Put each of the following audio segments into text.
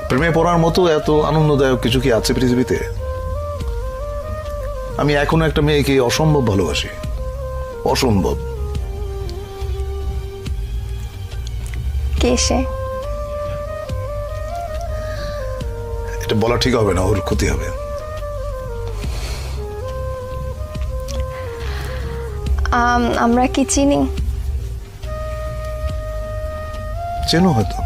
প্রেমে পড়ার মতো এত আনন্দদায়ক কিছু কি আছে পৃথিবীতে? আমি এখনো একটা মেয়েকে অসম্ভব ভালোবাসি, অসম্ভব। কে সে? এটা বলা ঠিক হবে না, ওর ক্ষতি হবে। আমরা কি চিনি? চেনো হয়তো।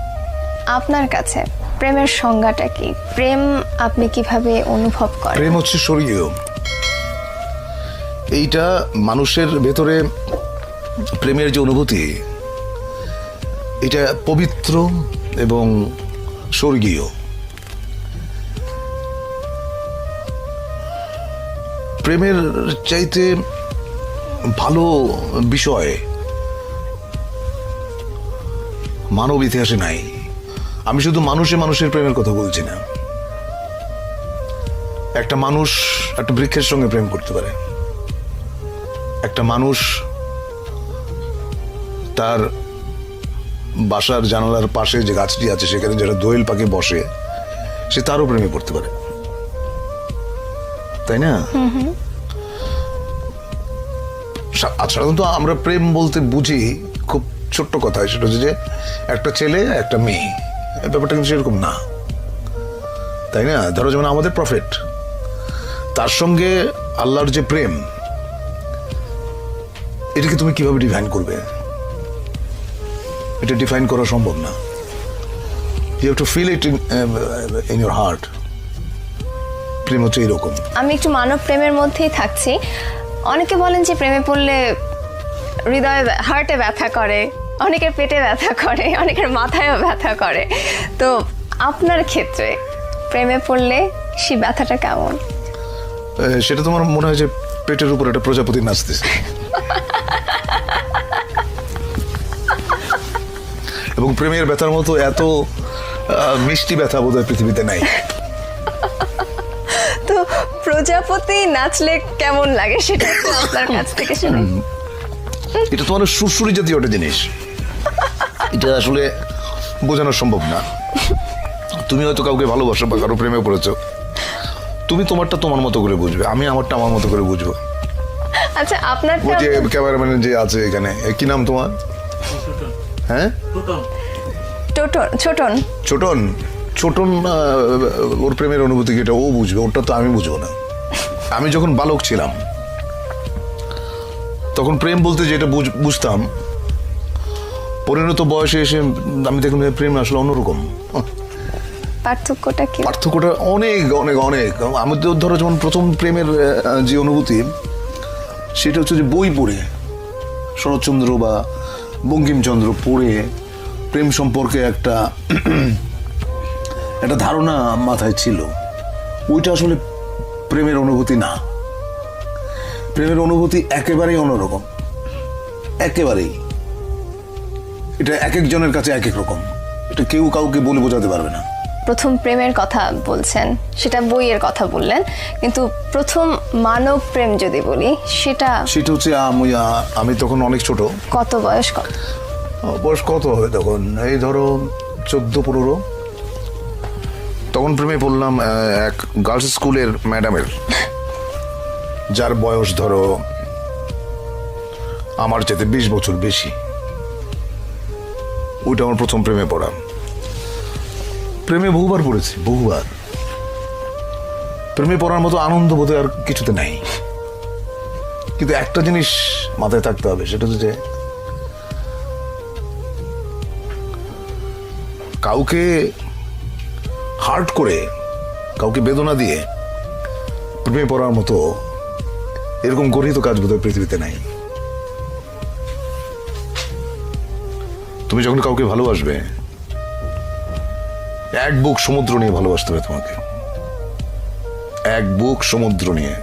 আপনার কাছে প্রেমের সংজ্ঞাটা কি? প্রেম আপনি কিভাবে অনুভব করেন? প্রেম হচ্ছে স্বর্গীয়। এইটা মানুষের ভেতরে প্রেমের যে অনুভূতি, এটা পবিত্র এবং স্বর্গীয়। প্রেমের চাইতে ভালো বিষয় মানব ইতিহাসে নাই। আমি শুধু মানুষের প্রেমের কথা বলছি না। একটা মানুষ একটা বৃক্ষের সঙ্গে প্রেম করতে পারে, একটা মানুষ তার বাসার জানালার পাশে যে গাছটি আছে সেখানে যারা দোয়েল পাখি বসে, সে তারও প্রেমে পড়তে পারে, তাই না? সাধারণত আমরা প্রেম বলতে বুঝি খুব ছোট্ট কথা, সেটা হচ্ছে যে একটা ছেলে একটা মেয়ে। ব্যাপারটা কিন্তু সেরকম না, তাই না? ধরো যেমন আমাদের প্রফেট, তার সঙ্গে আল্লাহর যে প্রেম, এটাকে তুমি কিভাবে ডিফাইন করবে? এটা ডিফাইন করা সম্ভব না। You have to feel it in your heart. প্রেম হচ্ছে এরকম। আমি একটু মানব প্রেমের মধ্যেই থাকছি। অনেকে বলেন যে প্রেমে পড়লে হৃদয়ে হার্টে ব্যথা করে, অনেকের পেটে ব্যথা করে, অনেকের মাথায়ও ব্যথা করে। তো আপনার ক্ষেত্রে প্রেমে পড়লে সেই ব্যথাটা কেমন? সেটা তোমার মনে হয় যে পেটের উপর একটা প্রজাপতি নাচতেছে, এবং প্রেমের ব্যথার মতো এত মিষ্টি ব্যথা বোধহয় পৃথিবীতে নাই। তো প্রজাপতি নাচলে কেমন লাগে সেটা একটু আপনার কাছ থেকে শুনি। এটা তোমার সুরসুরি জাতীয় একটা জিনিস, এটা আসলে বোঝানো সম্ভব না। তুমি হয়তো কাউকে ভালোবাসো বা কারো প্রেমে পড়েছো, তুমি তোমারটা তোমার মতো করে বুঝবে, আমি আমারটা আমার মতো করে বুঝবো। আচ্ছা, আপনার ওই যে ক্যামেরাম্যান যে আছে এখানে, কি নাম তোমার? হ্যাঁ, ছোটন। ছোটন। ছোটন ওর প্রেমের অনুভূতি কি এটা ও বুঝবে, ওটা তো আমি বুঝবো না। আমি যখন বালক ছিলাম তখন প্রেম বলতে যেটা বুঝতাম, পরিণত বয়সে এসে আমি দেখলাম প্রেম আসলে অন্যরকম। পার্থক্যটা কি? পার্থক্যটা অনেক অনেক অনেক। আমি তো ধরো যেমন প্রথম প্রেমের যে অনুভূতি, সেটা হচ্ছে যে বই পড়ে, শরৎচন্দ্র বা বঙ্কিমচন্দ্র পড়ে প্রেম সম্পর্কে একটা ধারণা মাথায় ছিল। ওইটা আসলে প্রেমের অনুভূতি না। প্রেমের অনুভূতি একেবারেই অন্যরকম, একেবারেই। এটা এক একজনের কাছে এক এক রকম, এটা কেউ কাউকে বলে বোঝাতে পারবে না। প্রথম প্রেমের কথা বলছেন, সেটা বইয়ের কথা বললেন, কিন্তু প্রথম মানব প্রেম যদি বলি সেটা হচ্ছে আমি তখন অনেক ছোট। কত বয়স? বয়স কত হবে তখন? এই ধরো 14-15। তখন প্রেমে পড়লাম এক গার্লস স্কুলের ম্যাডামের, যার বয়স ধরো আমার চেয়ে 20 বছর বেশি। ওইটা আমার প্রথম প্রেমে পড়া। প্রেমে বহুবার পড়েছি, বহুবার। প্রেমে পড়ার মতো আনন্দ বোধ আর কিছুতে নাই। কিন্তু একটা জিনিস মাথায় থাকতে হবে, সেটা হচ্ছে যে কাউকে হার্ট করে, কাউকে বেদনা দিয়ে প্রেমে পড়ার মতো এরকম গরিত কাজ বোধহয় পৃথিবীতে নাই। তুমি যখন কাউকে ভালোবাসবে, এক বুক সমুদ্র নিয়ে ভালোবাসতে হবে তোমাকে, এক বুক সমুদ্র নিয়ে।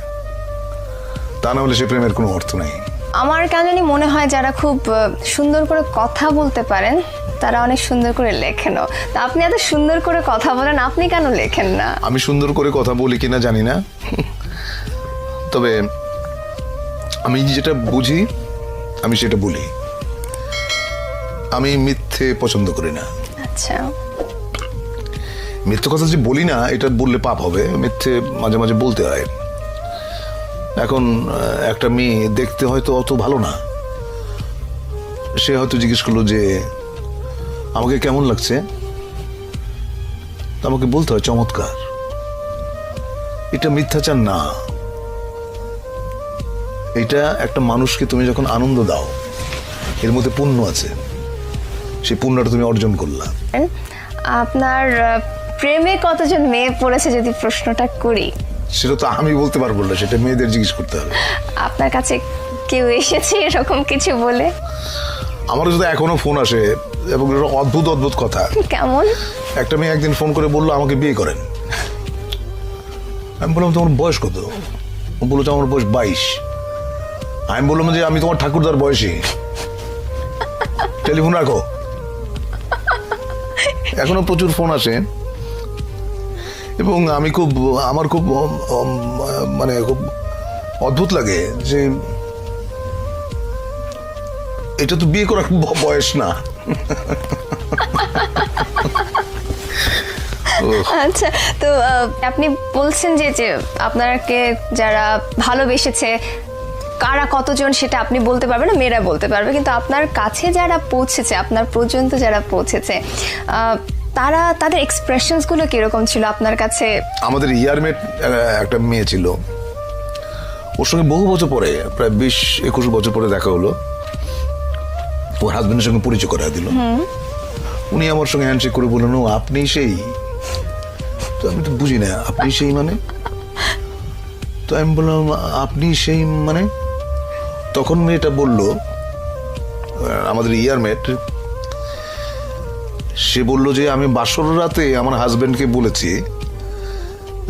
তা না হলে সে প্রেমের কোনো অর্থ নাই। আমার কেন জানি মনে হয় যারা খুব সুন্দর করে কথা বলতে পারেন তারা অনেক সুন্দর করে লেখেনও। তা আপনি এত সুন্দর করে কথা বলেন, আপনি কেন লেখেন না? আমি সুন্দর করে কথা বলি কিনা জানি না, তবে আমি যেটা বুঝি আমি সেটা বলি। আমি মিথ্যে পছন্দ করি না। আচ্ছা, মিথ্যে কথা যে বলি না এটা বললে পাপ হবে, মিথ্যে মাঝে মাঝে বলতে হয়। এখন একটা মেয়ে দেখতে হয়তো অত ভালো না, সে হয়তো জিজ্ঞেস করলো যে আমাকে কেমন লাগছে, আমাকে বলতে হয় চমৎকার। এটা মিথ্যাচার না, এটা একটা মানুষকে তুমি যখন আনন্দ দাও এর মধ্যে পুণ্য আছে, সেই পুণ্যটা তুমি অর্জন করলা। আপনার প্রেমে কতজন মেয়ে পড়েছে যদি প্রশ্নটা করি? সেটা তো আমি বলতে পারবো না, সেটা মেয়েদের জিজ্ঞেস করতে হবে। আপনার কাছে কেউ এসেছে এরকম কিছু বলে? আমার যদি এখনো ফোন আসে এবং অদ্ভুত অদ্ভুত কথা। কেমন? একটা মেয়ে একদিন ফোন করে বললো আমাকে বিয়ে করেন। আমি বললাম তোমার বয়স কত? ও বললো আমার বয়স 22। আমি বললাম যে আমি তোমার ঠাকুরদার বয়সী, টেলিফোন রাখো। এখনো প্রচুর ফোন আসে এবং আমার খুব মানে খুব অদ্ভুত লাগে যে এটা তো বিয়ে করার বয়স না। আচ্ছা, তো আপনি বলছেন যে আপনাকে যারা ভালোবেসেছে কারা কতজন সেটা আপনি বলতে পারবেন না, মেয়েরা বলতে পারবে, কিন্তু আপনার কাছে যারা পৌঁছেছে, আপনার পর্যন্ত যারা পৌঁছেছে, তারা তাদের এক্সপ্রেশনস গুলো কিরকম ছিল আপনার কাছে? আমাদের ইয়ারমেট একটা মেয়ে ছিল, ওর সঙ্গে বহু বছর পরে, প্রায় 20-21 বছর পরে দেখা হলো। ওর হাজবেন্ডের সঙ্গে পরিচয় করা দিল। উনি আমার সঙ্গে হ্যান্ডশেক করে বললেন ও আপনি সেই। তো আমি তো বুঝি না আপনি সেই মানে। তো আমি বললাম আপনি সেই মানে? তখন মেয়েটা বলল, আমাদের ইয়ারমেট, সে বলল যে আমি বাসর রাতে আমার হাজবেন্ডকে বলেছি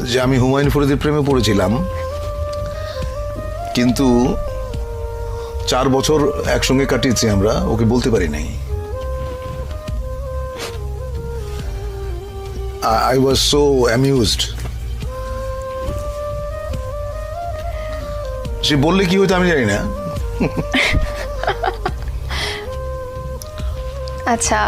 যে আমি হুমায়ুন ফরিদের প্রেমে পড়েছিলাম, কিন্তু 4 বছর একসঙ্গে কাটিয়েছি আমরা, ওকে বলতে পারি নাই। I was so amused. সে বললে কি হতো আমি জানি না। আচ্ছা।